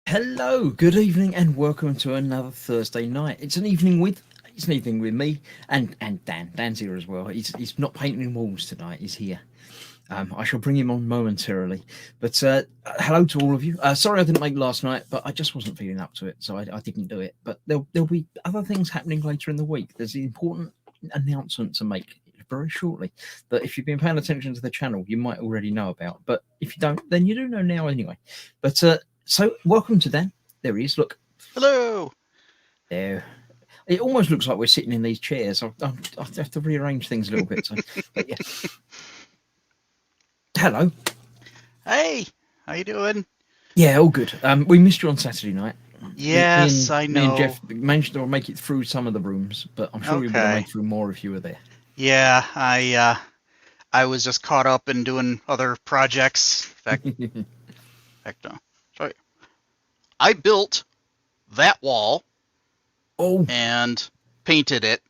Hello, good evening, and welcome to another Thursday night. It's an evening with me and Dan. Dan's here as well. He's not painting walls tonight. He's here. I shall bring him on momentarily. But hello to all of you. Sorry I didn't make last night, but I just wasn't feeling up to it, so I didn't do it. But there'll be other things happening later in the week. There's an important announcement to make very shortly that if you've been paying attention to the channel, you might already know about. But if you don't, then you do know now anyway. But so welcome to Dan. There he is. Look. Hello. There. It almost looks like we're sitting in these chairs. I have to rearrange things a little bit. So, but yeah. Hello. Hey, how you doing? Yeah, all good. We missed you on Saturday night. Yes, I know. Me and Jeff managed to make it through some of the rooms, but I'm sure you would have made through more if you were there. Yeah, I was just caught up in doing other projects. In fact, sorry. I built that wall. Oh. And painted it.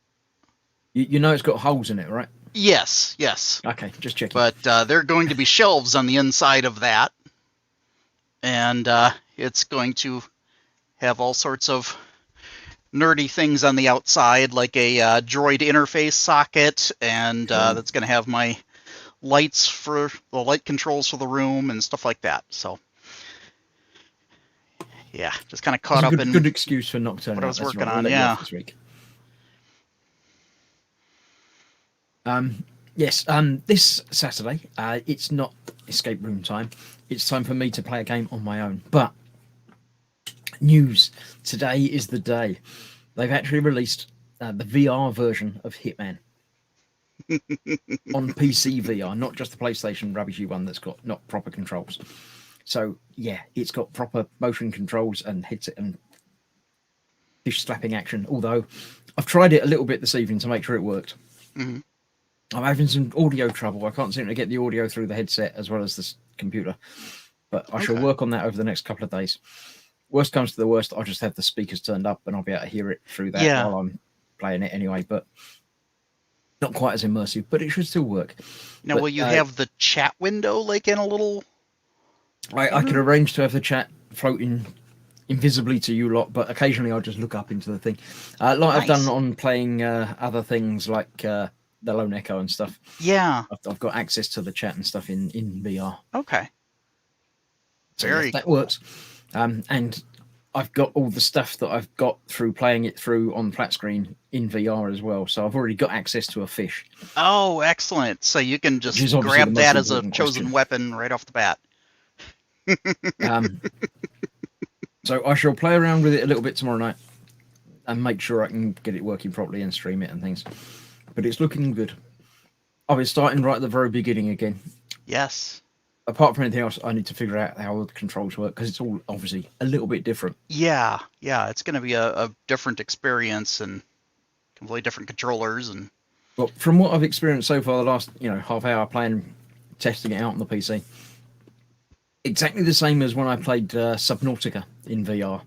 You know it's got holes in it, right? Yes. Okay, just checking. But there are going to be shelves on the inside of that. And it's going to have all sorts of nerdy things on the outside, like a droid interface socket, and Cool. that's going to have my lights for the light controls for the room and stuff like that. So, yeah, just kind of caught It's a up in good excuse for not turning what I up. was That's working right. We'll on. let you off Yeah. this week. Yes. This Saturday, it's not escape room time. It's time for me to play a game on my own. But news today is the day. They've actually released the VR version of Hitman on PC VR, not just the PlayStation rubbishy one that's got not proper controls. So yeah, it's got proper motion controls and headset and fish slapping action. Although I've tried it a little bit this evening to make sure it worked. Mm-hmm. I'm having some audio trouble. I can't seem to get the audio through the headset as well as the computer, but I shall work on that over the next couple of days. Worst comes to the worst, I'll just have the speakers turned up and I'll be able to hear it through that while I'm playing it anyway. But not quite as immersive, but it should still work. Now, but, will you have the chat window like in a little? I could arrange to have the chat floating invisibly to you lot, but occasionally I'll just look up into the thing, like nice. I've done on playing other things like the Lone Echo and stuff. Yeah, I've got access to the chat and stuff in VR. Okay. So yes, that works. And I've got all the stuff that I've got through playing it through on flat screen in VR as well. So I've already got access to a fish. Oh, excellent. So you can just grab that as a chosen weapon right off the bat. So I shall play around with it a little bit tomorrow night and make sure I can get it working properly and stream it and things. But it's looking good. I'll be starting right at the very beginning again. Yes. Apart from anything else, I need to figure out how the controls work because it's all obviously a little bit different. Yeah, it's going to be a different experience and completely different controllers. And well, from what I've experienced so far, the last half hour playing, testing it out on the PC, exactly the same as when I played Subnautica in VR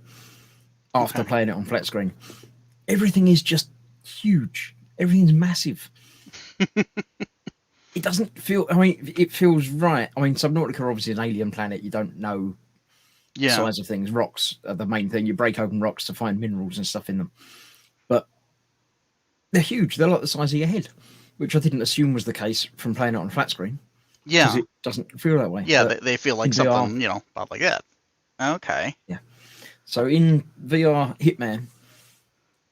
after playing it on flat screen. Everything is just huge. Everything's massive. It doesn't feel. I mean, it feels right. I mean, Subnautica obviously is an alien planet. You don't know the size of things. Rocks are the main thing. You break open rocks to find minerals and stuff in them. But they're huge. They're like the size of your head, which I didn't assume was the case from playing it on flat screen. Yeah, because it doesn't feel that way. Yeah, they feel like something VR, about like that. Okay. Yeah. So in VR Hitman,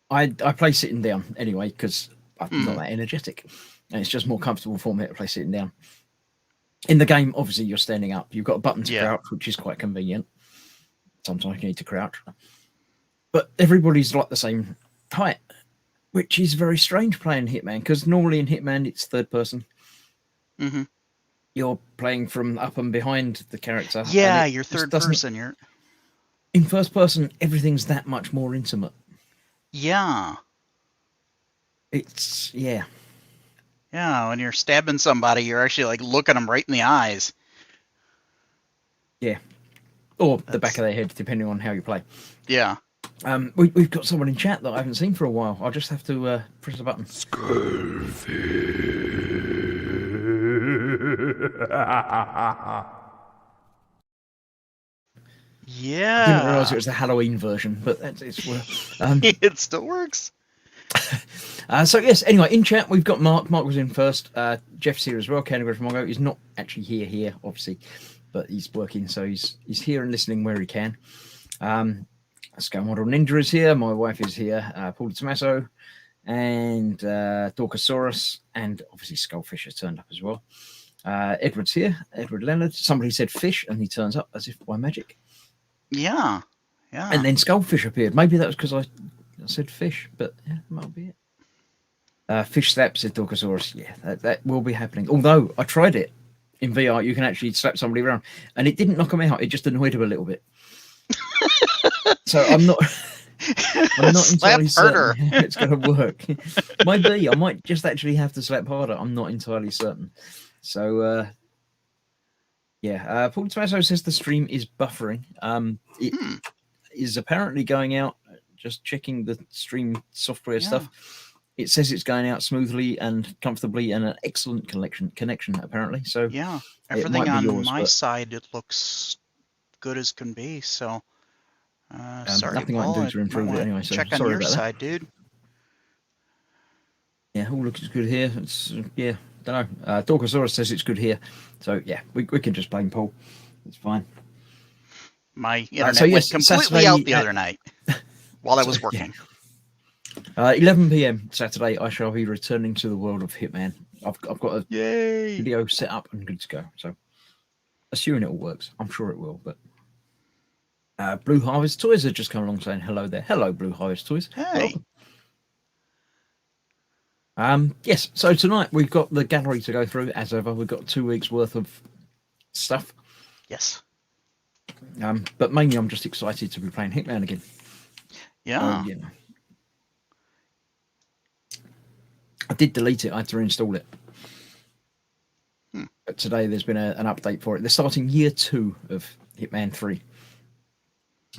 I play sitting down anyway because I'm not that energetic. And it's just more comfortable for me to play sitting down. In the game, obviously, you're standing up. You've got a button to crouch, which is quite convenient. Sometimes you need to crouch. But everybody's like the same height, which is very strange playing Hitman, because normally in Hitman, it's third person. Mm-hmm. You're playing from up and behind the character. Yeah, you're third person. In first person, everything's that much more intimate. Yeah. It's, yeah. Yeah, when you're stabbing somebody, you're actually like looking them right in the eyes. Yeah. Or the back of their head, depending on how you play. Yeah. We've got someone in chat that I haven't seen for a while. I'll just have to press the button. Yeah. I didn't realise it was the Halloween version, but it's it still works. So yes, anyway, in chat we've got Mark. Mark was in first. Jeff's here as well. Canada from Mongo. He's not actually here, obviously, but he's working, so he's here and listening where he can. Scale Model Ninja is here. My wife is here. Paul Tomaso and Dorcosaurus, and obviously Skullfish has turned up as well. Edward's here. Edward Leonard. Somebody said fish, and he turns up as if by magic. Yeah. And then Skullfish appeared. Maybe that was because I said fish, but yeah, that might be it. Fish slap, said Dorcosaurus. Yeah, that will be happening. Although I tried it in VR, you can actually slap somebody around, and it didn't knock them out. It just annoyed them a little bit. So I'm not entirely certain it's going to work. Maybe I might just actually have to slap harder. I'm not entirely certain. So Paul Tomaso says the stream is buffering. It is apparently going out. Just checking the stream software stuff. It says it's going out smoothly and comfortably and an excellent connection apparently. So everything on my side, it looks good as can be. So Sorry, Nothing I can Paul. do I to might improve it wanna anyway. So check on sorry your about that. side, dude. Yeah, all looks good here. It's yeah, don't know. Dorkosaurus says it's good here, so yeah, we can just blame Paul. It's fine. My So internet went yes, completely out the Saturday other night while I was so, yeah. working. 11 p.m. Saturday, I shall be returning to the world of Hitman. I've got a Yay! video set up and good to go. So, assuming it all works, I'm sure it will. But Blue Harvest Toys have just come along saying hello there. Hello, Blue Harvest Toys. Hey. Welcome. Yes. So tonight we've got the gallery to go through. As ever, we've got 2 weeks worth of stuff. Yes. But mainly, I'm just excited to be playing Hitman again. Yeah. You know. I did delete it. I had to reinstall it. But today there's been an update for it. They're starting year 2 of Hitman 3.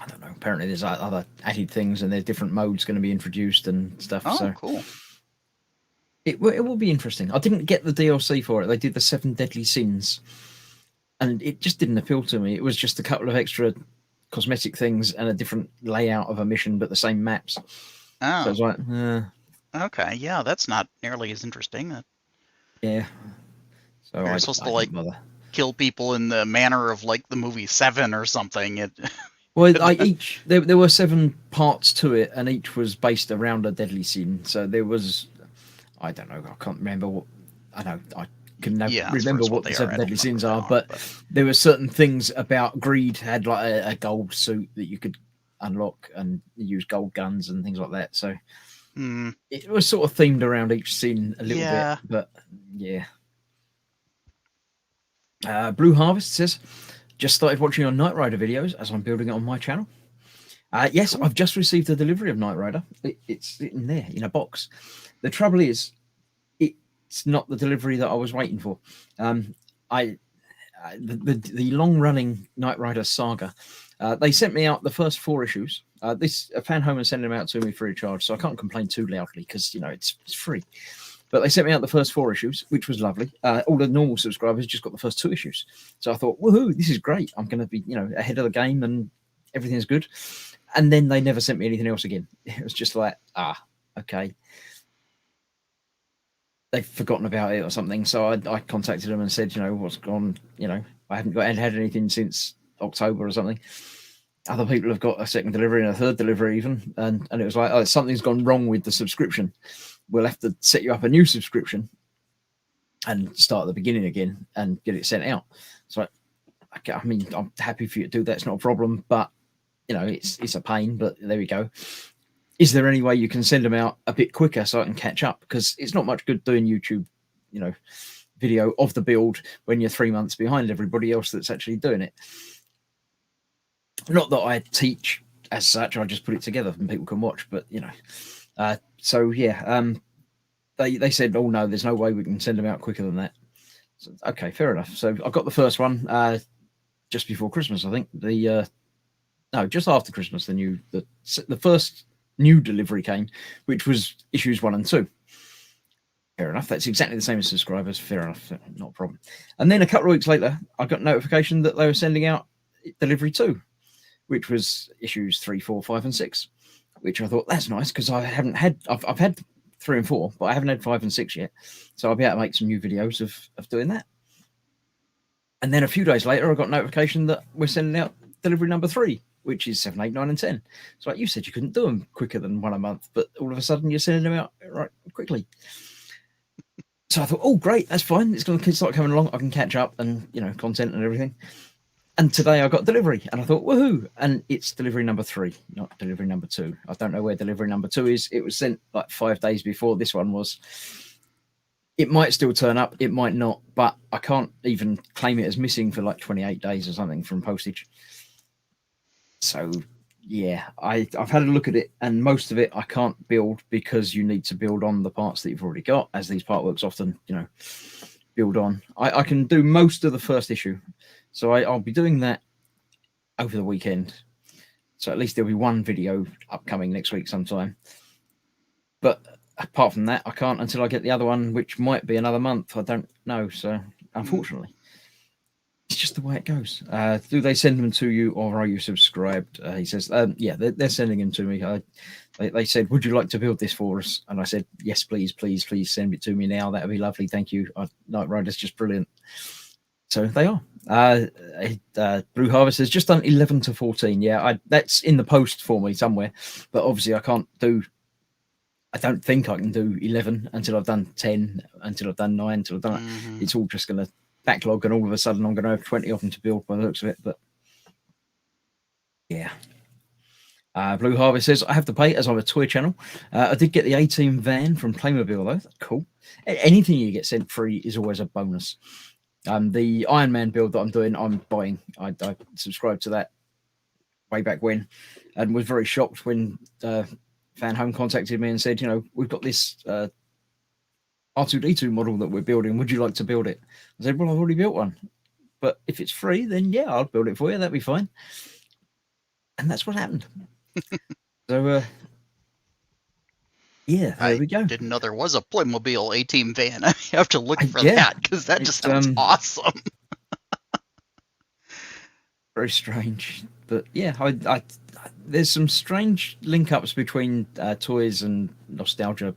I don't know. Apparently there's other added things and there's different modes going to be introduced and stuff. Oh, so cool. It will be interesting. I didn't get the DLC for it. They did the 7 Deadly Sins. And it just didn't appeal to me. It was just a couple of extra cosmetic things and a different layout of a mission, but the same maps. Oh. So I was like, okay. Yeah, that's not nearly as interesting. Yeah. So You're supposed to like kill people in the manner of like the movie Seven or something. Well, there were 7 parts to it, and each was based around a deadly sin. So there was, I don't know, I can't remember what. I know I can remember what the 7 deadly sins are, but there were certain things about greed. Had like a gold suit that you could unlock and use gold guns and things like that. So it was sort of themed around each sin a little bit, but yeah. Blue Harvest says, just started watching your Knight Rider videos as I'm building it on my channel. Yes, cool. I've just received the delivery of Knight Rider. It's sitting there in a box. The trouble is, it's not the delivery that I was waiting for. The long-running Knight Rider saga, they sent me out the first 4 issues. A fan home and sending them out to me free of charge, so I can't complain too loudly because it's free. But they sent me out the first 4 issues, which was lovely. All the normal subscribers just got the first 2 issues. So I thought, woohoo, this is great. I'm going to be, ahead of the game and everything's good. And then they never sent me anything else again. It was just like, okay. They've forgotten about it or something. So I contacted them and said, what's gone? I haven't had anything since October or something. Other people have got a second delivery and a third delivery even. And it was like, something's gone wrong with the subscription. We'll have to set you up a new subscription and start at the beginning again and get it sent out. So, I mean, I'm happy for you to do that. It's not a problem, but it's a pain. But there we go. Is there any way you can send them out a bit quicker so I can catch up? Because it's not much good doing YouTube, video of the build when you're 3 months behind everybody else that's actually doing it. Not that I teach as such. I just put it together and people can watch. But so yeah, they said, oh no, there's no way we can send them out quicker than that. So, okay, fair enough. So I got the first one just before Christmas, I think. No, just after Christmas, the first new delivery came, which was issues 1 and 2. Fair enough. That's exactly the same as subscribers. Fair enough, not a problem. And then a couple of weeks later, I got notification that they were sending out delivery 2, which was issues 3, 4, 5, and 6. Which I thought, that's nice because I've had 3 and 4, but I haven't had 5 and 6 yet. So I'll be able to make some new videos of doing that. And then a few days later, I got notification that we're sending out delivery number 3, which is 7, 8, 9, and 10. So like you said, you couldn't do them quicker than 1 a month, but all of a sudden you're sending them out right quickly. So I thought, oh, great, that's fine. It's going to start coming along. I can catch up and, content and everything. And today I got delivery and I thought, woohoo. And it's delivery number 3, not delivery number 2. I don't know where delivery number 2 is. It was sent like 5 days before this one was. It might still turn up. It might not, but I can't even claim it as missing for like 28 days or something from postage. So yeah, I've had a look at it and most of it I can't build because you need to build on the parts that you've already got, as these part works often, build on. I can do most of the first issue. So I'll be doing that over the weekend. So at least there'll be 1 video upcoming next week sometime. But apart from that, I can't until I get the other one, which might be another month. I don't know. So unfortunately. it's just the way it goes. Do they send them to you, or are you subscribed? He says, yeah, they're sending them to me. They said, would you like to build this for us? And I said, yes, please, please, please send it to me now. That would be lovely. Thank you. Night Rider's just brilliant. So they are. Blue Harvest has just done 11 to 14. Yeah, that's in the post for me somewhere, but obviously I don't think I can do 11 until I've done 10, until I've done 9, until I've done it. It's all just going to backlog, and all of a sudden I'm going to have 20 of them to build by the looks of it. But yeah. Blue Harvest says, I have to pay as I'm a toy channel. I did get the A-Team van from Playmobil, though. That's cool. Anything you get sent free is always a bonus. The Iron Man build that I'm doing, I'm buying. I subscribed to that way back when, and was very shocked when Fan Home contacted me and said, we've got this R2-D2 model that we're building. Would you like to build it? I said, well, I've already built one. But if it's free, then yeah, I'll build it for you. That'd be fine. And that's what happened. So, yeah, there we go. I didn't know there was a Playmobil A-Team van. I have to look for that, because that just sounds awesome. Very strange. But yeah, there's some strange link-ups between toys and nostalgia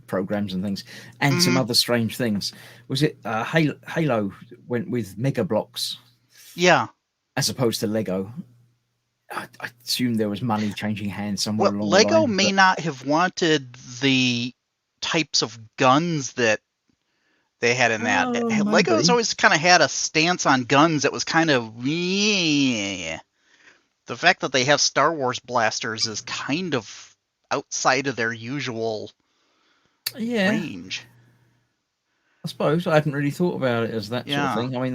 programs and things, and some other strange things. Was it Halo went with Mega Bloks? Yeah. As opposed to Lego. I assume there was money changing hands somewhere along Lego the line. May not have wanted the types of guns that they had in that. Lego's always kind of had a stance on guns that was kind of... The fact that they have Star Wars blasters is kind of outside of their usual range. I suppose I hadn't really thought about it as that sort of thing. I mean,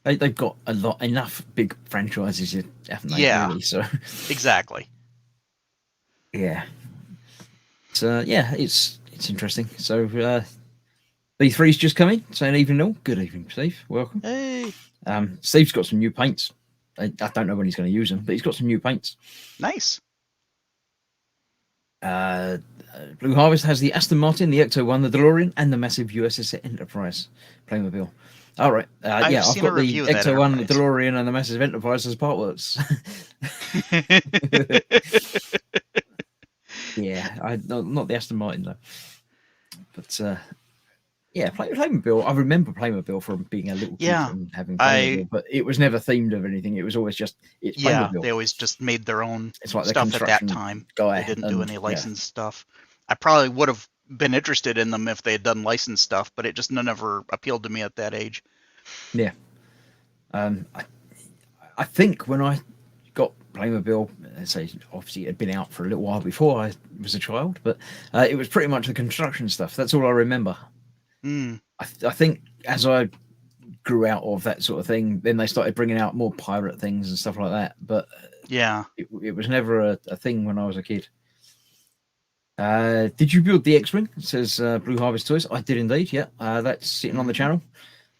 they've got enough big franchises, haven't they? Yeah, really, so exactly. Yeah. So yeah, it's interesting. So B3's just coming, saying evening all. Good evening, Steve. Welcome. Hey. Steve's got some new paints. I don't know when he's going to use them, but he's got some new paints. Nice. Blue Harvest has the Aston Martin, the Ecto-1, the DeLorean, and the massive USS Enterprise Playmobil. All right. I've got the Ecto-1, the DeLorean, and the massive Enterprise as partworks. Yeah, not the Aston Martin though. But yeah, Playmobil. I remember Playmobil from being a little kid and having Playmobil, but it was never themed of anything. It was always just it's Playmobil. They always just made their own like stuff at that time. They didn't do any licensed stuff. I probably would have been interested in them if they had done licensed stuff, but it just never appealed to me at that age. Yeah. I think when I got Playmobil, say obviously it had been out for a little while before I was a child, but it was pretty much the construction stuff. That's all I remember. I think as I grew out of that sort of thing, then they started bringing out more pirate things and stuff like that. But yeah, it was never a thing when I was a kid. Did you build the X-Wing? It says Blue Harvest Toys. I did indeed, yeah. That's sitting on the channel.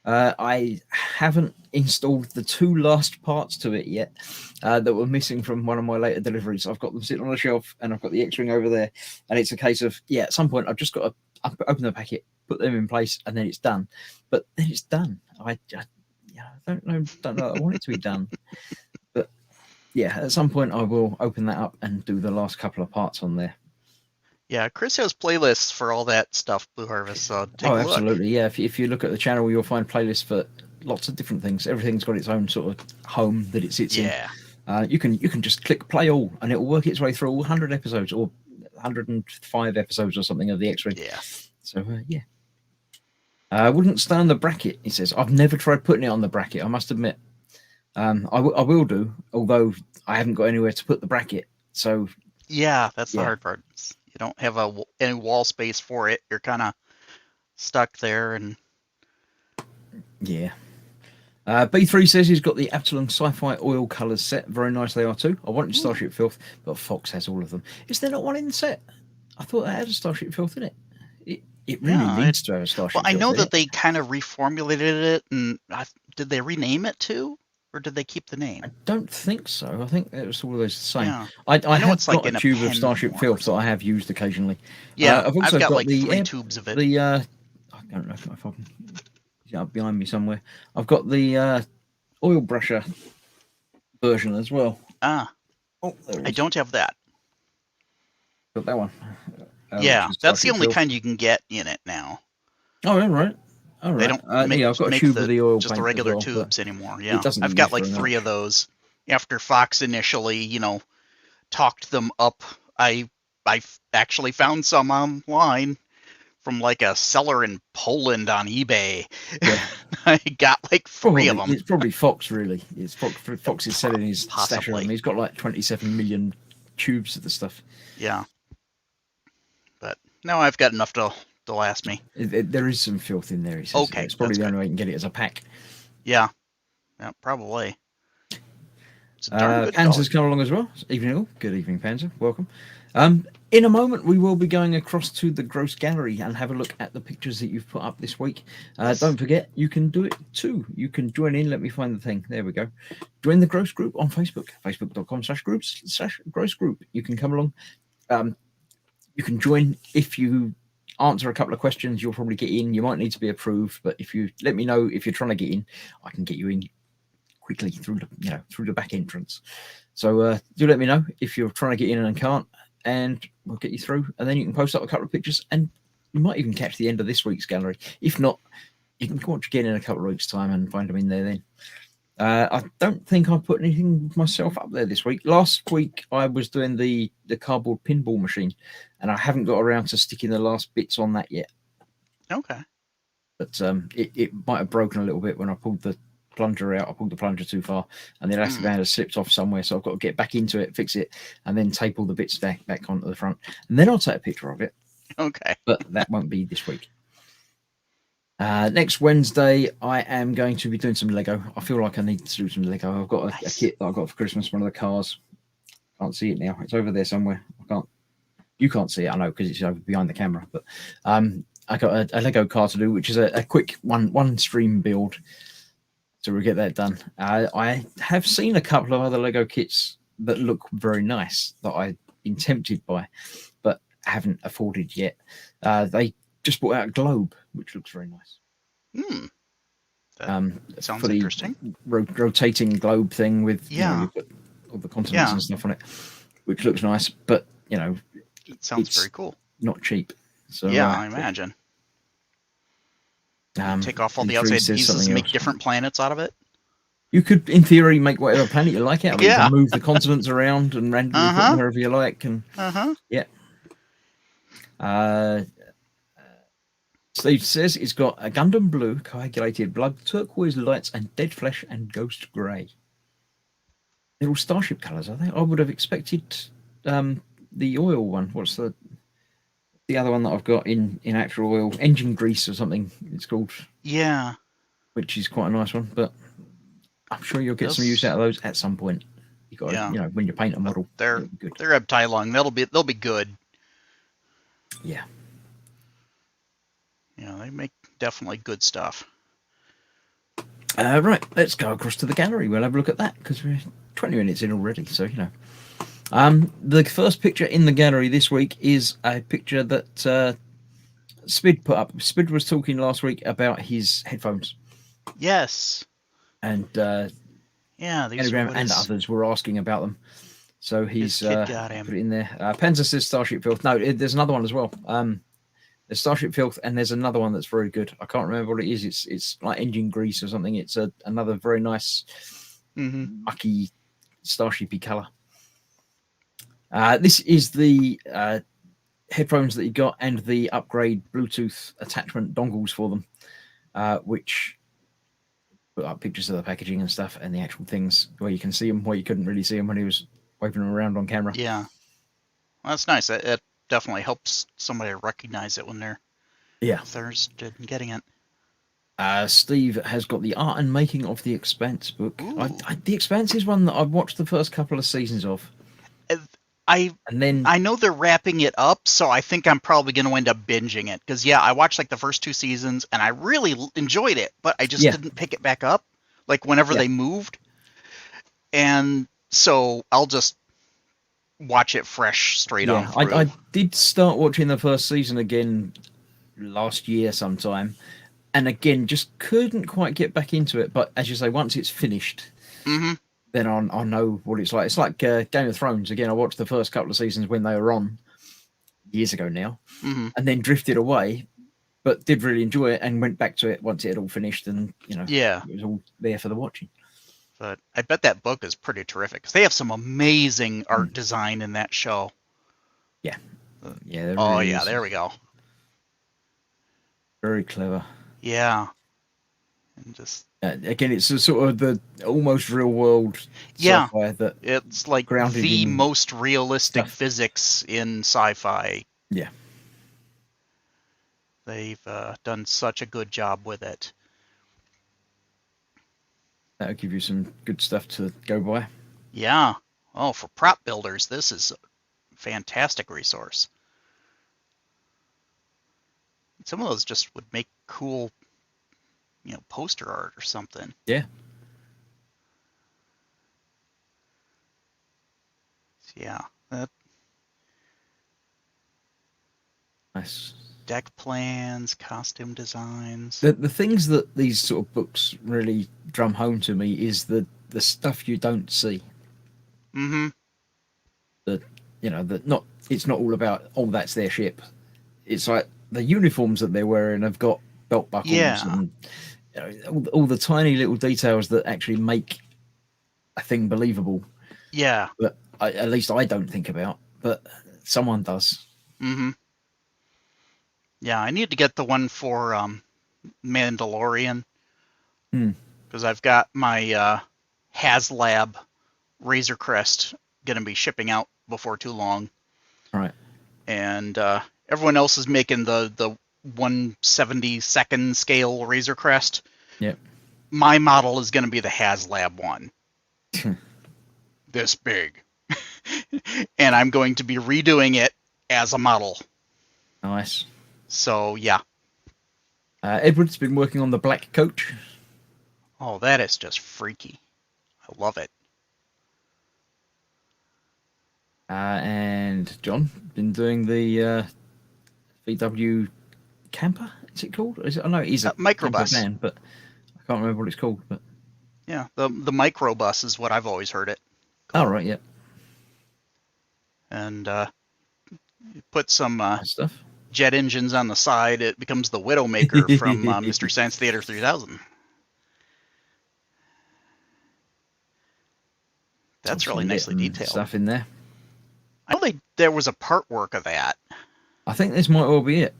I haven't installed the 2 last parts to it yet that were missing from one of my later deliveries. I've got them sitting on a shelf, and I've got the X-Wing over there. And it's a case of, at some point I've just got to open the packet, put them in place, and then it's done. But then it's done. I don't know. I want it to be done. But yeah, at some point I will open that up and do the last couple of parts on there. Yeah, Chris has playlists for all that stuff, Blue Harvest, so take a look. Absolutely, yeah. If you look at the channel, you'll find playlists for lots of different things. Everything's got its own sort of home that it sits in. You can just click play all, and it will work its way through all 100 episodes or 105 episodes or something of the X-Ray. Yeah. So, yeah. Wouldn't stay on the bracket, he says. I've never tried putting it on the bracket, I must admit. I will do, although I haven't got anywhere to put the bracket. So yeah, that's the hard part. You don't have any wall space for it. You're kind of stuck there. And yeah. B3 says he's got the Absalom Sci-Fi oil colours set. Very nice they are too. I wanted Starship Filth, but Fox has all of them. Is there not one in the set? I thought that had a Starship Filth in it. It really needs to have a Starship Filth. Well, I know that they kind of reformulated it, and did they rename it too? Or did they keep the name? I don't think so. I think it was always the same. Yeah. I know it's got a tube of Starship Filth that I have used occasionally. Yeah, I've got like 3 tubes of it. I don't know if I can behind me somewhere. I've got the oil brusher version as well. Ah, oh, I don't have that. Got that one. Yeah, that's the only kind you can get in it now. Oh, yeah, right. All right. They don't I've got a tube of the oil just the paint regular as well, tubes anymore. Yeah, it doesn't I've use got like very 3 much. of those. After Fox initially, talked them up, I actually found some online from like a seller in Poland on eBay. Yeah. I got like 3 of them. It's probably Fox, really. It's Fox is selling his stash of them. He's got like 27 million tubes of the stuff. Yeah. But now I've got enough to last me. There is some filth in there, he says. Okay, it's probably the only way you can get it as a pack. Yeah. Yeah, probably. Panzer's come along as well. Evening all. Good evening, Panzer. Welcome. In a moment, we will be going across to the Gross Gallery and have a look at the pictures that you've put up this week. Don't forget, you can do it too. You can join in. Let me find the thing. There we go. Join the Gross Group on Facebook, facebook.com/groups/Gross Group. You can come along. You can join. If you answer a couple of questions, you'll probably get in. You might need to be approved, but if you let me know if you're trying to get in, I can get you in quickly through the back entrance. So do let me know if you're trying to get in and can't, and we'll get you through. And then you can post up a couple of pictures, and you might even catch the end of this week's gallery. If not, you can watch again in a couple of weeks' time and find them in there then. I don't think I put anything myself up there this week. Last week I was doing the cardboard pinball machine, and I haven't got around to sticking the last bits on that yet. Okay. But it might have broken a little bit when I pulled the plunger out. I pulled the plunger too far, and the elastic band has slipped off somewhere, so I've got to get back into it, fix it, and then tape all the bits back onto the front, and then I'll take a picture of it. Okay. But that won't be this week. Next Wednesday, I am going to be doing some Lego. I feel like I need to do some Lego. I've got a kit that I got for Christmas, one of the cars. Can't see it now. It's over there somewhere. You can't see it, I know, because it's over behind the camera. But I got a Lego car to do, which is a quick one stream build. So we'll get that done. I have seen a couple of other Lego kits that look very nice that I've been tempted by, but haven't afforded yet. They just brought out a globe, which looks very nice. That sounds interesting. Rotating globe thing with you've got all the continents and stuff on it, which looks nice, but it sounds very cool. Not cheap. So I imagine. Take off all the outside pieces and make different planets out of it. You could, in theory, make whatever planet you like out of it. You can move the continents around and randomly put them wherever you like. And Steve says it's got a Gundam blue, coagulated blood, turquoise lights, and dead flesh and ghost grey. They're all starship colours, are they? I would have expected the oil one. What's the other one that I've got in actual oil? Engine grease or something it's called. Yeah. Which is quite a nice one, but I'm sure you'll get some use out of those at some point. You got to, when you paint a model. They're Ebtai-Lung. They'll be good. Yeah. They make definitely good stuff. Right, let's go across to the gallery. We'll have a look at that because we're 20 minutes in already. So, the first picture in the gallery this week is a picture that Spid put up. Spid was talking last week about his headphones. Yes. And Anagram and others were asking about them. So he's put it in there. Panzer says Starship Filth. No, there's another one as well. There's Starship Filth, and there's another one that's very good. I can't remember what it is. It's like engine grease or something. It's another very nice, mucky, starshipy colour. This is the headphones that you got and the upgrade Bluetooth attachment dongles for them, which put up pictures of the packaging and stuff and the actual things where you can see them, where you couldn't really see them when he was waving them around on camera. Yeah. Well, that's nice. It definitely helps somebody recognize it when they're interested in getting it. Steve has got the art and making of The Expanse book. The Expanse is one that I've watched the first couple of seasons of. I know they're wrapping it up, so I think I'm probably going to end up binging it. Because, I watched like the first 2 seasons, and I really enjoyed it, but I just didn't pick it back up, like whenever they moved. And so I'll just watch it fresh straight on through. I did start watching the first season again last year sometime, and again, just couldn't quite get back into it. But as you say, once it's finished, then I know what it's like. It's like Game of Thrones. Again, I watched the first couple of seasons when they were on years ago now, and then drifted away, but did really enjoy it and went back to it once it had all finished, and it was all there for the watching. But I bet that book is pretty terrific because they have some amazing art design in that show. Yeah. There we go. Very clever. Yeah. And just again, it's a sort of the almost real world sci-fi that it's like the most realistic physics in sci-fi. Yeah. They've done such a good job with it. That'll give you some good stuff to go by. Yeah. Oh, for prop builders, this is a fantastic resource. Some of those just would make cool, poster art or something. Yeah. Yeah. Nice. Deck plans, costume designs. The things that these sort of books really drum home to me is the stuff you don't see. Mm-hmm. It's not all about, that's their ship. It's like the uniforms that they're wearing have got belt buckles and all the tiny little details that actually make a thing believable. Yeah. But at least I don't think about, but someone does. Mm-hmm. Yeah, I need to get the one for Mandalorian because I've got my HasLab Razor Crest going to be shipping out before too long. All right. And everyone else is making the 1/72nd scale Razor Crest. Yep. My model is going to be the HasLab one. This big. And I'm going to be redoing it as a model. Nice. So, yeah. Edward's been working on the Black Coach. Oh, that is just freaky. I love it. And John been doing the VW camper. Is it called? I know it is a microbus van, but I can't remember what it's called. But yeah, the microbus is what I've always heard it called. Oh right, yeah. And you put some stuff. Jet engines on the side, it becomes the Widowmaker from Mystery Science Theater 3000. That's really nicely detailed. Stuff in there. I know there was a part work of that. I think this might well be it.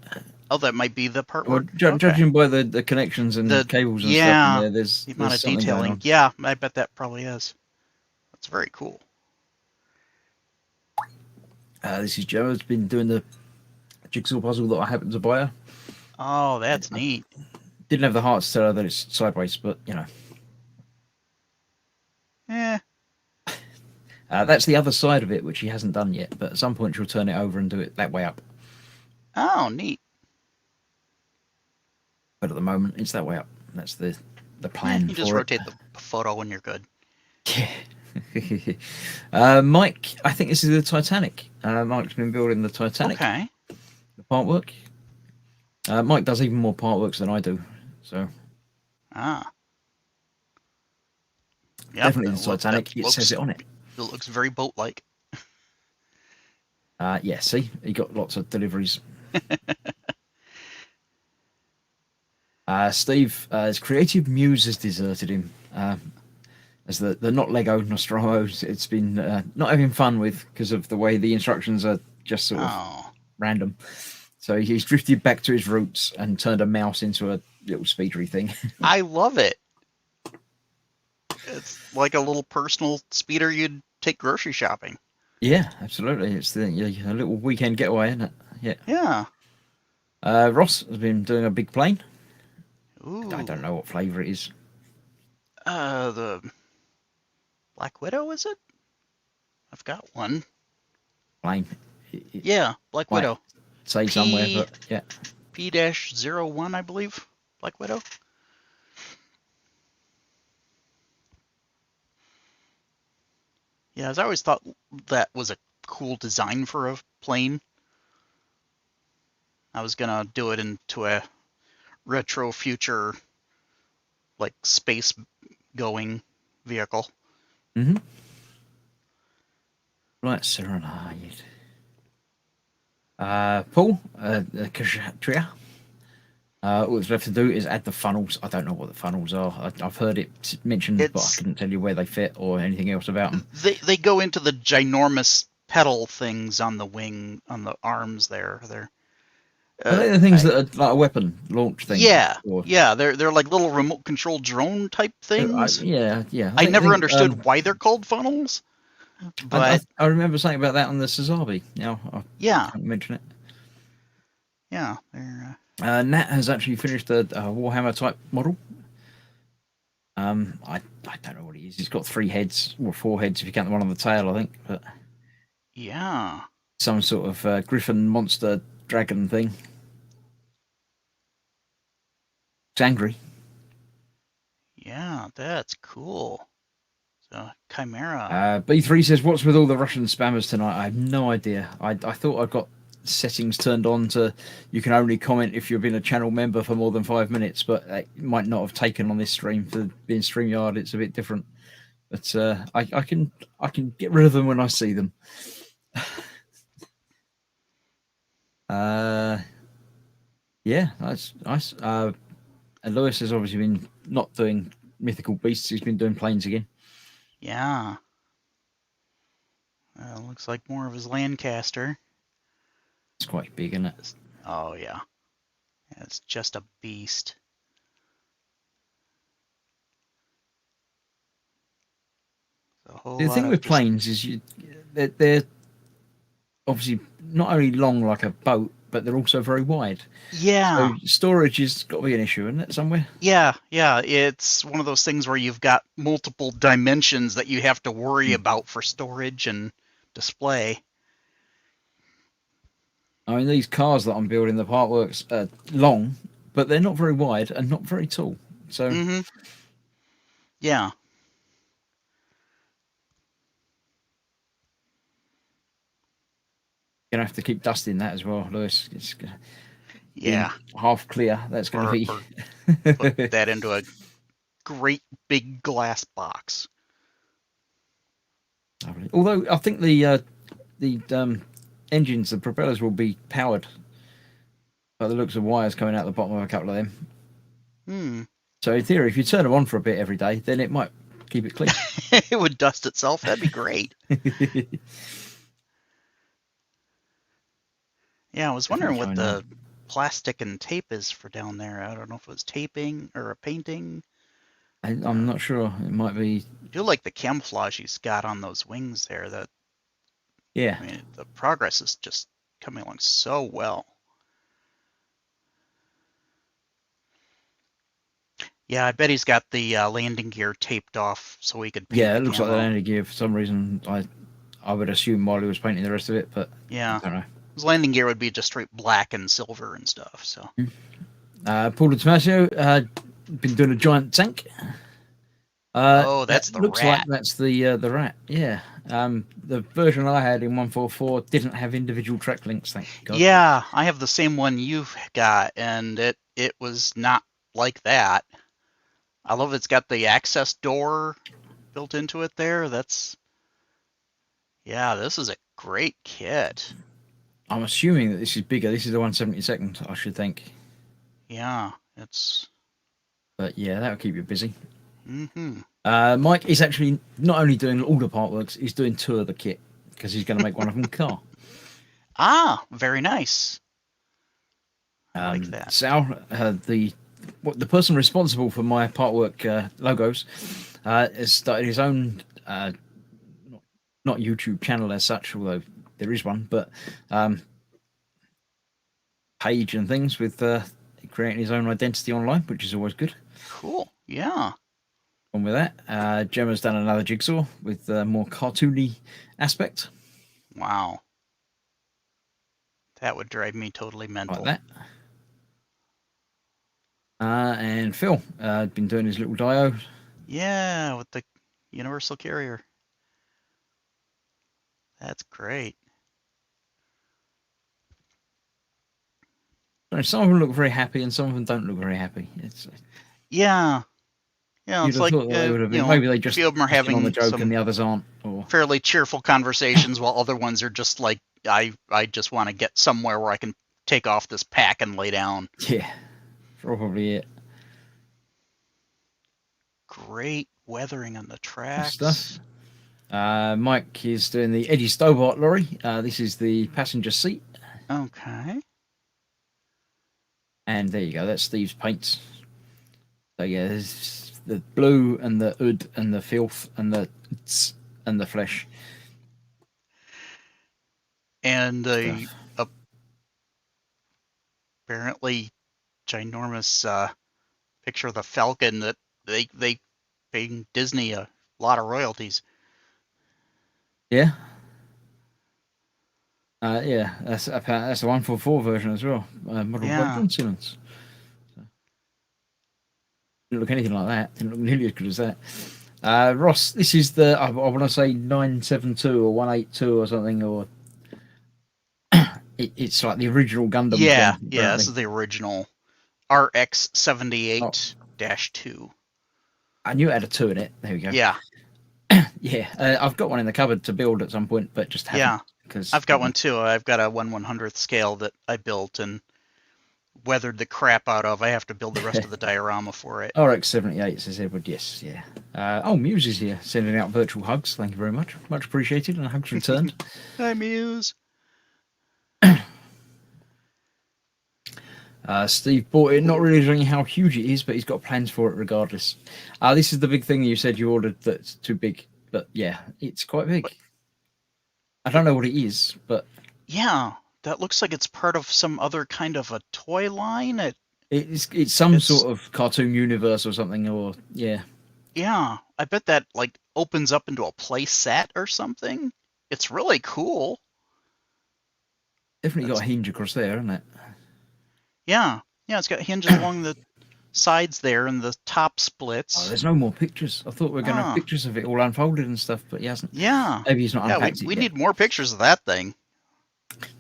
Oh, that might be the part work. Judging by the connections and the cables and stuff in there, there's the amount of detailing. Yeah, I bet that probably is. That's very cool. This is Joe. Has been doing the jigsaw puzzle that I happened to buy her. Oh, that's neat. Didn't have the heart to tell her that it's sideways, but that's the other side of it, which she hasn't done yet. But at some point, she'll turn it over and do it that way up. Oh, neat. But at the moment, it's that way up. That's the plan. You just rotate the photo when you're good. Yeah. Mike, I think this is the Titanic. Mike's been building the Titanic. Okay. The part work. Mike does even more part works than I do. So. Yep, definitely the Titanic. It says it on it. It looks very boat-like. Yeah, see? He got lots of deliveries. Steve, his creative muse has deserted him. As the not Lego Nostromo, it's been not having fun with because of the way the instructions are just sort of random. So he's drifted back to his roots and turned a mouse into a little speedery thing. I love it. It's like a little personal speeder you'd take grocery shopping. Yeah, absolutely. It's a little weekend getaway, isn't it? Yeah. Yeah. Ross has been doing a big plane. Ooh. I don't know what flavour it is. The Black Widow, is it? I've got one. Plane. Yeah, Black Widow. Say somewhere, but yeah. P-01, I believe. Black Widow. Yeah, I always thought that was a cool design for a plane. I was gonna do it into a retro future, like space going vehicle. Mm-hmm. Right, Serenade. Paul, Kshatriya. All that's left to do is add the funnels. I don't know what the funnels are. I've heard it mentioned, but I couldn't tell you where they fit or anything else about them. They go into the ginormous pedal things on the wing, on the arms there. Are they the things that are like a weapon launch thing? Yeah, yeah. They're like little remote control drone type things. Yeah. I never understood why they're called funnels, but I remember something about that on the Sazabi. Now I can't mention it. Yeah, Nat has actually finished a Warhammer type model. I don't know what he is. He's got 3 heads or 4 heads if you count the one on the tail, I think. But yeah, some sort of griffin monster dragon thing. It's angry. Yeah, that's cool. So Chimera. B3 says, "What's with all the Russian spammers tonight?" I have no idea. I thought I got settings turned on to you can only comment if you've been a channel member for more than 5 minutes, but it might not have taken on this stream for being StreamYard. It's a bit different, but I can get rid of them when I see them. Yeah, that's nice. And Lewis has obviously been not doing mythical beasts; he's been doing planes again. Yeah. Looks like more of his Lancaster. It's quite big, isn't it? Oh yeah, it's just a beast. The thing with planes is they're obviously not only long like a boat, but they're also very wide. Yeah. So storage has got to be an issue, isn't it, somewhere? Yeah. It's one of those things where you've got multiple dimensions that you have to worry about for storage and display. I mean, these cars that I'm building, the Partworks, are long, but they're not very wide and not very tall. So, yeah. Gonna have to keep dusting that as well, Lewis. It's yeah, half clear. That's going to be put that into a great big glass box. Lovely. Although I think the engines, the propellers will be powered. By the looks of wires coming out the bottom of a couple of them. So in theory, if you turn them on for a bit every day, then it might keep it clean. It would dust itself. That'd be great. Yeah, I was wondering what the plastic and tape is for down there. I don't know if it was taping or a painting. I'm not sure. It might be. I do like the camouflage he's got on those wings there. That yeah, I mean, the progress is just coming along so well. Yeah, I bet he's got the landing gear taped off so he could paint. Yeah, it looks like the landing gear. For some reason, I would assume Molly was painting the rest of it, but yeah, I don't know. His landing gear would be just straight black and silver and stuff. So, Paul Tomasio been doing a giant tank. Oh, that's the looks rat. Like that's the rat. Yeah. The version I had in 144 didn't have individual track links. Thank God. Yeah, I have the same one you've got, and it was not like that. I love it's got the access door built into it there. Yeah, this is a great kit. I'm assuming that this is bigger. This is the 172nd, I should think. Yeah, But yeah, that'll keep you busy. Mm-hmm. Mike is actually not only doing all the part works, he's doing 2 of the kit because he's going to make one of them car. Ah, very nice. I like that. Sal, the person responsible for my part work logos, has started his own not YouTube channel as such, although there is one, but page and things with creating his own identity online, which is always good. Cool. Yeah. On with that, Gemma's done another jigsaw with more cartoony aspect. Wow. That would drive me totally mental. Like that. And Phil been doing his little dio. Yeah, with the universal carrier. That's great. Some of them look very happy, and some of them don't look very happy. Yeah. You'd It's have like thought that they would have been. Maybe they just a few of them are having on the joke some and the others aren't. Or fairly cheerful conversations, while other ones are just like, I just want to get somewhere where I can take off this pack and lay down. Yeah, probably it. Great weathering on the tracks. Stuff. Mike is doing the Eddie Stobart lorry. This is the passenger seat. Okay. And there you go. That's Steve's paints. So yeah, there's the blue and the oud and the filth and the tz and the flesh. And apparently ginormous picture of the Falcon that they paying Disney a lot of royalties. Yeah. Yeah, that's the 144 version as well. Model by John Simmons. So, didn't look anything like that. Didn't look nearly as good as that. Ross, this is the I want to say 972 or 182 or something, or it's like the original Gundam. Yeah, this is the original RX 78-2. I knew it had a 2 in it. There we go. Yeah. Yeah, I've got one in the cupboard to build at some point, but just haven't. Yeah. Because I've got one too. I've got a 1/100th scale that I built and weathered the crap out of. I have to build the rest of the diorama for it. RX-78 says Edward. Yes, yeah. Muse is here, sending out virtual hugs. Thank you very much. Much appreciated, and hugs returned. Hi, Muse. Steve bought it, not realizing how huge it is, but he's got plans for it regardless. This is the big thing you said you ordered that's too big, but yeah, it's quite big. I don't know what it is, but yeah, that looks like it's part of some other kind of a toy line. It's some sort of cartoon universe or something, or yeah. Yeah, I bet that like opens up into a play set or something. It's really cool. Definitely got a hinge across there, isn't it? Yeah, it's got hinges along the sides there, and the top splits. Oh, there's no more pictures. I thought we were going to have pictures of it all unfolded and stuff, but he hasn't. Yeah. Maybe he's not unpacked it we yet. need more pictures of that thing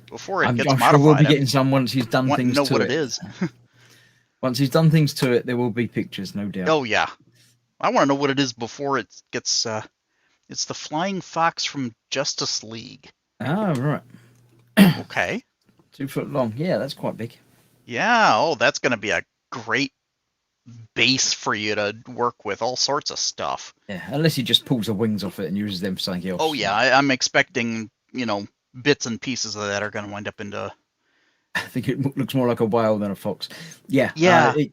before it gets I'm modified. sure we'll be getting some once he's done things to it. Know what it is. Once he's done things to it, there will be pictures, no doubt. Oh, yeah. I want to know what it is before it gets... it's the Flying Fox from Justice League. Ah, right. Okay. 2 foot long. Yeah, that's quite big. Yeah, that's going to be a great base for you to work with all sorts of stuff. Yeah, unless he just pulls the wings off it and uses them for something else. Oh, yeah, I'm expecting, bits and pieces of that are going to wind up into... I think it looks more like a whale than a fox. Yeah. Yeah. I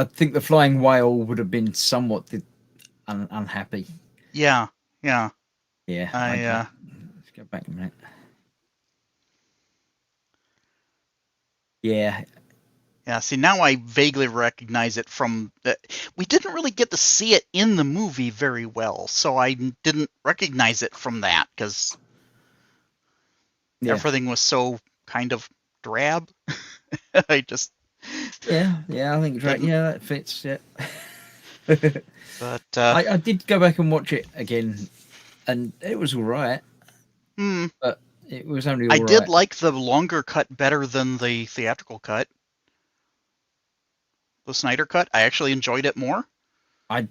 think the flying whale would have been somewhat unhappy. Yeah. Yeah. Let's go back a minute. Yeah. Yeah, see, now I vaguely recognize it from... we didn't really get to see it in the movie very well, so I didn't recognize it from that, because everything was so kind of drab. I just... Yeah, I think that fits, yeah. But I did go back and watch it again, and it was all right. But it was only all right. I did like the longer cut better than the theatrical cut. The Snyder cut, I actually enjoyed it more. I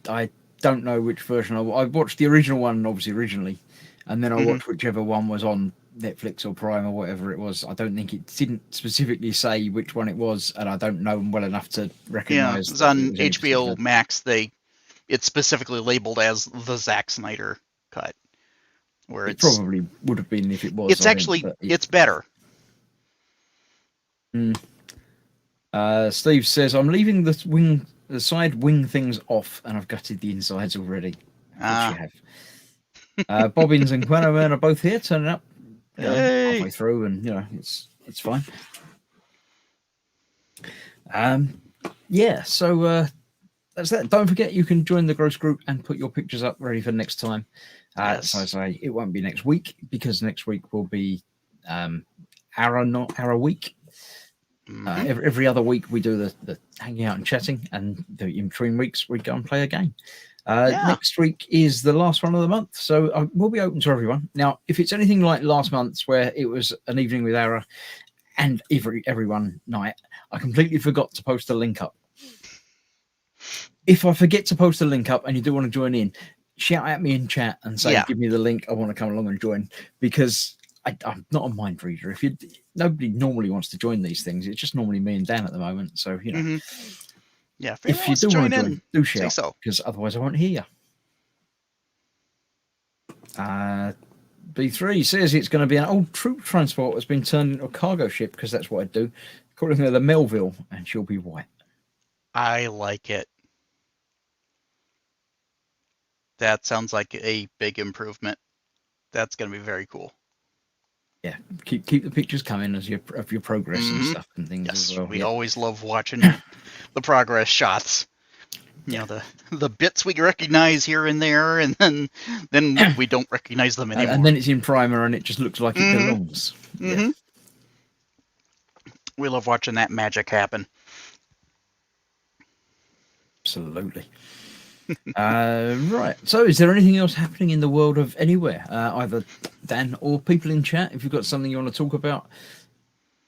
don't know which version. I watched the original one, obviously, originally, and then I watched whichever one was on Netflix or Prime or whatever it was. I don't think it didn't specifically say which one it was, and I don't know them well enough to recognize. Yeah, it's on HBO Max. It's specifically labeled as the Zack Snyder cut. Where it probably would have been if it was. It's actually it's better. Steve says, I'm leaving the side wing things off, and I've gutted the insides already. Bobbins and Quenoman are both here, turning up halfway through, and it's fine. So that's that. Don't forget, you can join the Gross group and put your pictures up ready for next time. So I say it won't be next week, because next week will be our week. Every other week we do the hanging out and chatting, and in between weeks we go and play a game. Next week is the last one of the month, so we'll be open to everyone. Now, if it's anything like last month's, where it was an evening with Ara and every one night, I completely forgot to post a link up. If I forget to post a link up and you do want to join in, shout at me in chat and say, give me the link. I want to come along and join, because I'm not a mind reader. Nobody normally wants to join these things. It's just normally me and Dan at the moment. So, you know, yeah, if you do want to join, do shout, because otherwise I won't hear you. B3 says it's going to be an old troop transport that's been turned into a cargo ship, because that's what I do. Calling her the Melville, and she'll be white. I like it. That sounds like a big improvement. That's going to be very cool. Yeah, keep the pictures coming of your progress and stuff and things. Yes, as well. We always love watching the progress shots. You know, the bits we recognize here and there, and then we don't recognize them anymore. And then it's in primer, and it just looks like it belongs. Yeah. We love watching that magic happen. Absolutely. Right. So, is there anything else happening in the world of Anywhere? Either Dan or people in chat. If you've got something you want to talk about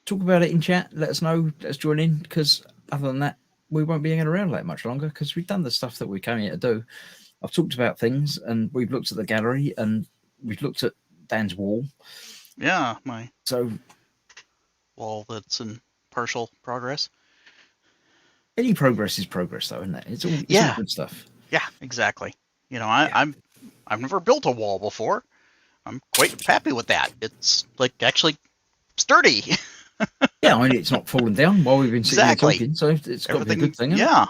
it in chat. Let us know. Let's join in. Because other than that, we won't be hanging around that much longer, because we've done the stuff that we came here to do. I've talked about things, and we've looked at the gallery, and we've looked at Dan's wall. Yeah, my wall that's in partial progress. Any progress is progress, though, isn't it? It's all good stuff. Yeah, exactly. You know, I've never built a wall before. I'm quite happy with that. It's like actually sturdy. Yeah, I mean, it's not fallen down while we've been sitting here talking, so it's got to be a good thing. Yeah.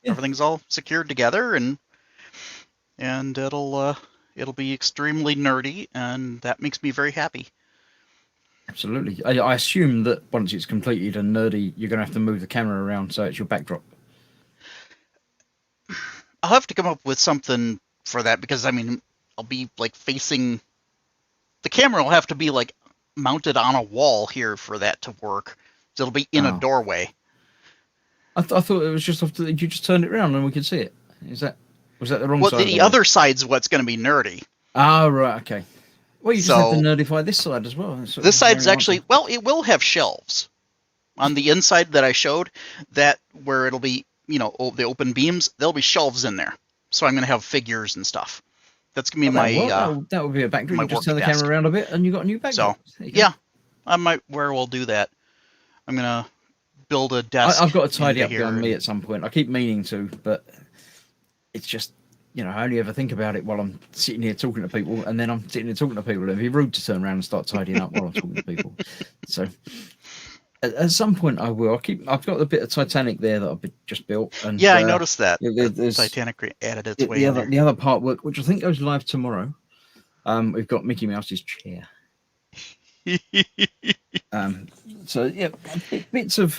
Everything's all secured together, and it'll be extremely nerdy, and that makes me very happy. Absolutely. I assume that once it's completed and nerdy, you're going to have to move the camera around so it's your backdrop. I'll have to come up with something for that, because I mean, I'll be like facing the camera. Will have to be like mounted on a wall here for that to work. So it'll be in a doorway. I thought it was just after you just turned it around and we could see it. Was that the wrong side? Well, the other side's what's going to be nerdy. Oh, right, okay. Well, you just have to nerdify this side as well. This side's actually, well, it will have shelves on the inside that I showed, that where it'll be, you know, the open beams, there'll be shelves in there. So I'm going to have figures and stuff. That's going to be that would be a backdrop. You just turn the camera around a bit and you got a new backdrop. So, yeah, I might very well do that. I'm going to build a desk. I've got to tidy up behind me at some point. I keep meaning to, but it's just, you know, I only ever think about it while I'm sitting here talking to people, and then I'm sitting here talking to people. It'd be rude to turn around and start tidying up while I'm talking to people. So at some point I will. I've got a bit of Titanic there that I've just built. And yeah, I noticed that. Titanic added its way in the other part work, which I think goes live tomorrow. We've got Mickey Mouse's chair. So yeah, bits of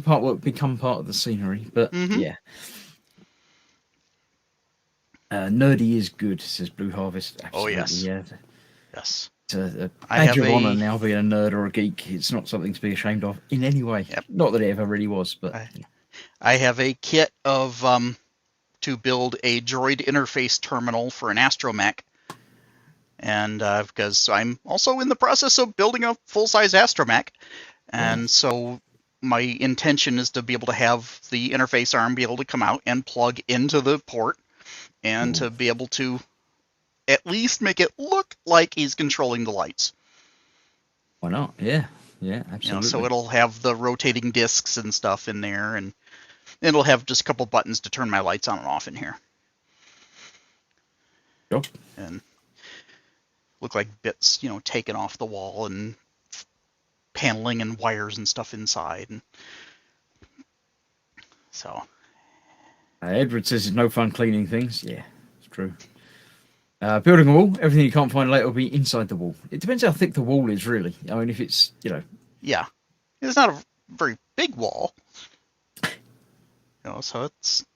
part work become part of the scenery, but yeah. Nerdy is good, says Blue Harvest. Absolutely, yes. Yeah. Yes. It's a badge of honor now, being a nerd or a geek. It's not something to be ashamed of in any way. Yep. Not that it ever really was, but I have a kit of to build a droid interface terminal for an astromech, and because I'm also in the process of building a full-size astromech, and so my intention is to be able to have the interface arm be able to come out and plug into the port, and to be able to at least make it look like he's controlling the lights. Why not? Yeah, absolutely. You know, so it'll have the rotating discs and stuff in there, and it'll have just a couple buttons to turn my lights on and off in here. Sure. And look like bits, you know, taken off the wall, and paneling and wires and stuff inside. And so Edward says it's no fun cleaning things. Yeah, it's true. Building a wall, everything you can't find later will be inside the wall. It depends how thick the wall is, really. I mean, if it's, you know... Yeah. It's not a very big wall. You know, so it's...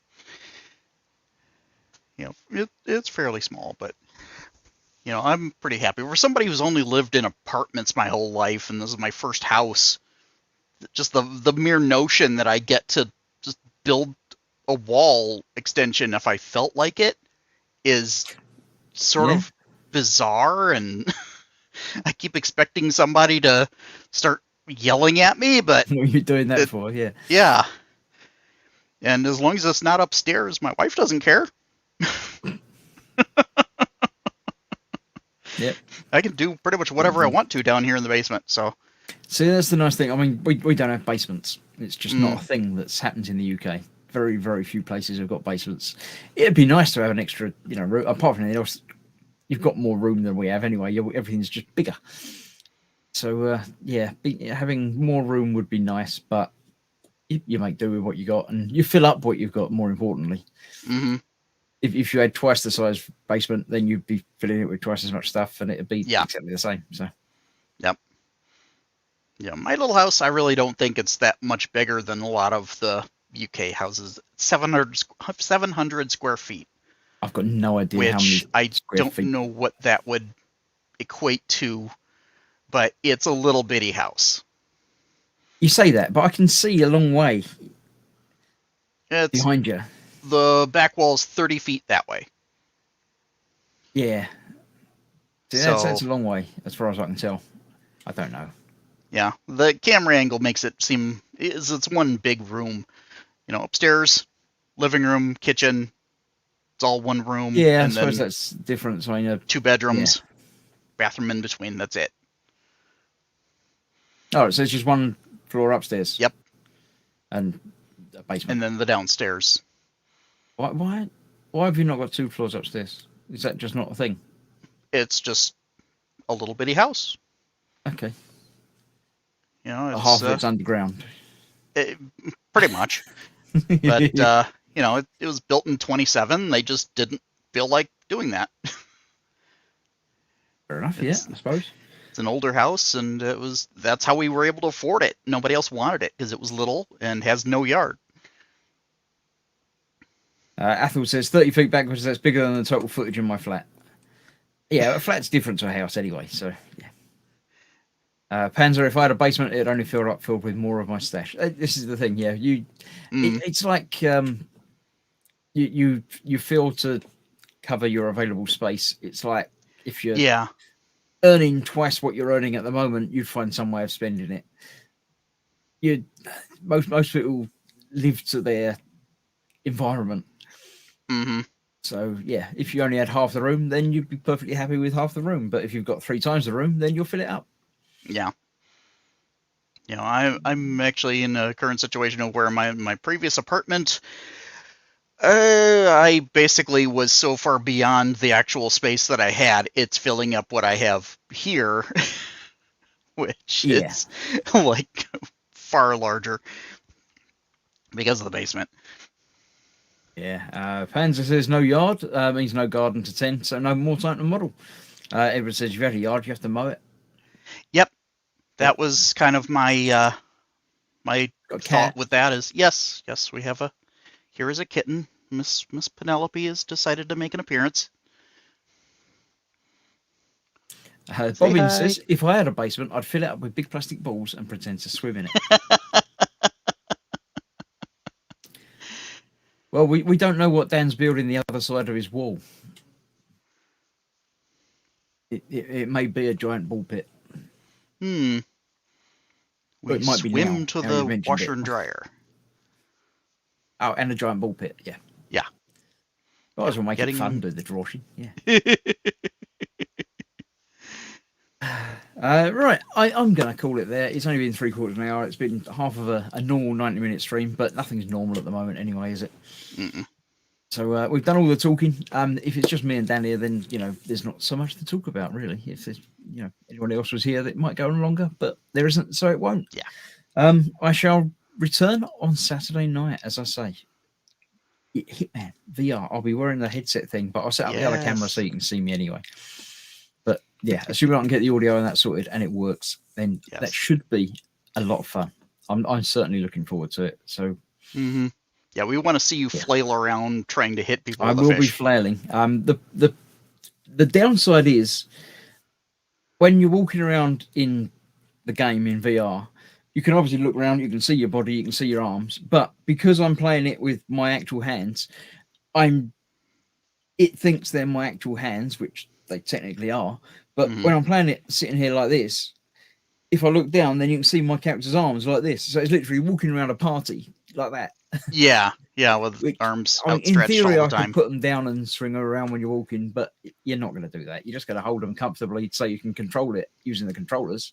You know, it's fairly small, but... You know, I'm pretty happy. For somebody who's only lived in apartments my whole life, and this is my first house, just the mere notion that I get to just build a wall extension if I felt like it is sort of bizarre, and I keep expecting somebody to start yelling at me, but what are you doing that for? Yeah. Yeah. And as long as it's not upstairs, my wife doesn't care. Yep. I can do pretty much whatever I want to down here in the basement. So. See, that's the nice thing. I mean, we don't have basements. It's just not a thing that's happened in the UK. Very, very few places have got basements. It'd be nice to have an extra, room. Apart from anything else, you've got more room than we have anyway. Everything's just bigger. So, having more room would be nice, but you make do with what you got, and you fill up what you've got, more importantly. Mm-hmm. If you had twice the size basement, then you'd be filling it with twice as much stuff, and it'd be exactly the same. So. Yep. Yeah, my little house, I really don't think it's that much bigger than a lot of the UK houses. 700 square feet. I've got no idea how many. Which I don't know what that would equate to, but it's a little bitty house. You say that, but I can see a long way behind you. The back wall's 30 feet that way. Yeah. That's a long way, as far as I can tell. I don't know. Yeah, the camera angle makes it seem it's one big room. Upstairs, living room, kitchen. It's all one room. Yeah, I suppose that's different. So 2 bedrooms, bathroom in between. That's it. Oh, so it's just one floor upstairs. Yep. And a basement. And then the downstairs. Why have you not got 2 floors upstairs? Is that just not a thing? It's just a little bitty house. Okay. Half of it's underground. Pretty much. But it was built in 27. They just didn't feel like doing that. Fair enough. I suppose. It's an older house, and that's how we were able to afford it. Nobody else wanted it because it was little and has no yard. Athel says 30 feet backwards. That's bigger than the total footage in my flat. Yeah, a flat's different to a house anyway. So yeah. Panzer, if I had a basement, it'd only filled with more of my stash. This is the thing. Yeah, it's like you feel to cover your available space. It's like if you're earning twice what you're earning at the moment, you'd find some way of spending it. Most people live to their environment. Mm-hmm. So yeah, if you only had half the room, then you'd be perfectly happy with half the room. But if you've got 3 times the room, then you'll fill it up. Yeah. I'm actually in a current situation where my previous apartment, I basically was so far beyond the actual space that I had, it's filling up what I have here, which is like far larger because of the basement. Yeah. Panzer says no yard means no garden to tend, so no more time to model. Edward says you've had a yard, you have to mow it. Yep. That was kind of my my thought with that is yes, we have here is a kitten. Miss Penelope has decided to make an appearance. Bobbin says if I had a basement, I'd fill it up with big plastic balls and pretend to swim in it. Well, we don't know what Dan's building the other side of his wall. It may be a giant ball pit. We swim to the washer and dryer. Oh, and a giant ball pit, yeah. Yeah. Might as well make it fun, do the drawing, yeah. Right, I'm going to call it there. It's only been 3/4 of an hour. It's been half of a normal 90-minute stream, but nothing's normal at the moment anyway, is it? Mm-mm. So we've done all the talking. If it's just me and Dan here, then, there's not so much to talk about, really. If there's, anyone else was here, that might go on longer, but there isn't, so it won't. Yeah. I shall return on Saturday night, as I say. Hitman VR. I'll be wearing the headset thing, but I'll set up the other camera so you can see me anyway. But yeah, assuming I can get the audio and that sorted and it works, then that should be a lot of fun. I'm certainly looking forward to it. So yeah, we want to see you flail around trying to hit people. I will be flailing. The downside is when you're walking around in the game in VR, you can obviously look around, you can see your body, you can see your arms, but because I'm playing it with my actual hands, it thinks they're my actual hands, which they technically are. But when I'm playing it sitting here like this, if I look down, then you can see my character's arms like this. So it's literally walking around a party like that. Yeah, with arms in outstretched theory, all the I time. could put them down and swing them around when you're walking, but you're not going to do that. You're just going to hold them comfortably so you can control it using the controllers.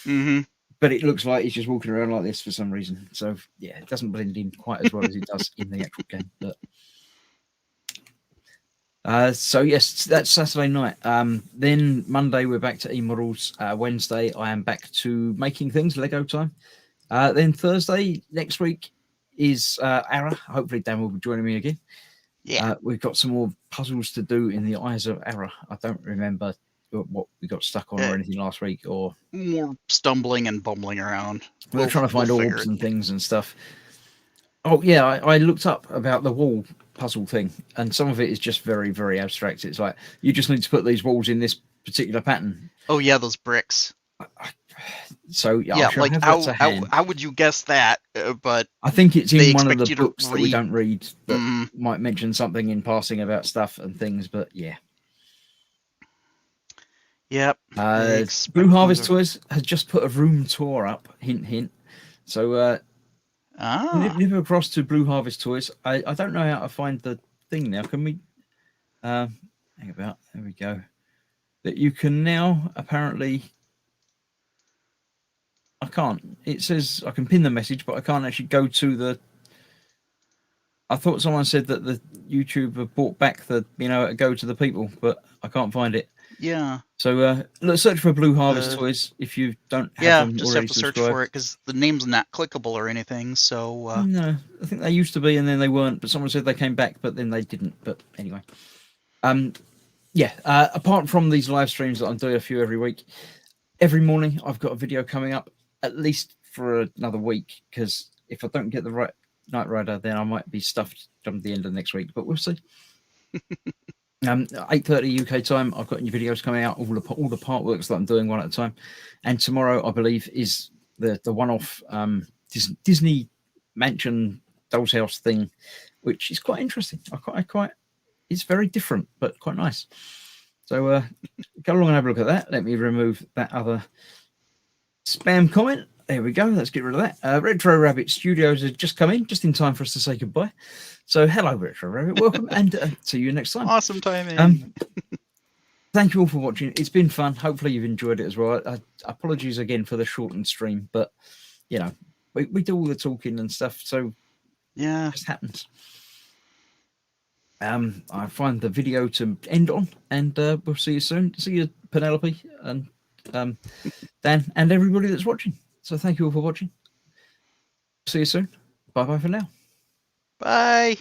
Mm-hmm. But it looks like he's just walking around like this for some reason. So yeah, it doesn't blend in quite as well as it does in the actual game. But so yes, that's Saturday night. Then Monday we're back to e-models. Wednesday I am back to making things, Lego time. Then Thursday next week is Ara. Hopefully Dan will be joining me again. Yeah, we've got some more puzzles to do in the Eyes of Ara. I don't remember what we got stuck on or anything last week, or more stumbling and bumbling around. We're trying to find orbs and things and stuff. Oh yeah, I looked up about the wall puzzle thing, and some of it is just very, very abstract. It's like you just need to put these walls in this particular pattern. Oh yeah, those bricks. So yeah, like how would you guess that? But I think it's in one of the books that we don't read that might mention something in passing about stuff and things. But yeah. Yep. Blue Harvest Toys has just put a room tour up. Hint, hint. So nip across to Blue Harvest Toys. I don't know how to find the thing now. Can we? Hang about. There we go. That you can now apparently. I can't. It says I can pin the message, but I can't actually go to the. I thought someone said that the YouTuber brought back the go to the people, but I can't find it. Yeah. So let's search for Blue Harvest Toys if you don't have them just already have to search for it because the name's not clickable or anything. So no, I think they used to be and then they weren't, but someone said they came back, but then they didn't. But anyway, apart from these live streams that I'm doing a few every week, every morning I've got a video coming up at least for another week, because if I don't get the right Knight Rider, then I might be stuffed from the end of next week, but we'll see. 8:30 UK time, I've got new videos coming out, all the part works that I'm doing one at a time. And tomorrow, I believe, is the one-off Disney Mansion Doll's House thing, which is quite interesting. It's very different, but quite nice. So go along and have a look at that. Let me remove that other spam comment. There we go. Let's get rid of that. Retro Rabbit Studios has just come in, just in time for us to say goodbye. So hello, Retro Rabbit. Welcome, and see you next time. Awesome timing. Thank you all for watching. It's been fun. Hopefully you've enjoyed it as well. Apologies again for the shortened stream, but we do all the talking and stuff, so yeah, it just happens. I find the video to end on, and we'll see you soon. See you, Penelope, and Dan, and everybody that's watching. So thank you all for watching. See you soon. Bye-bye for now. Bye.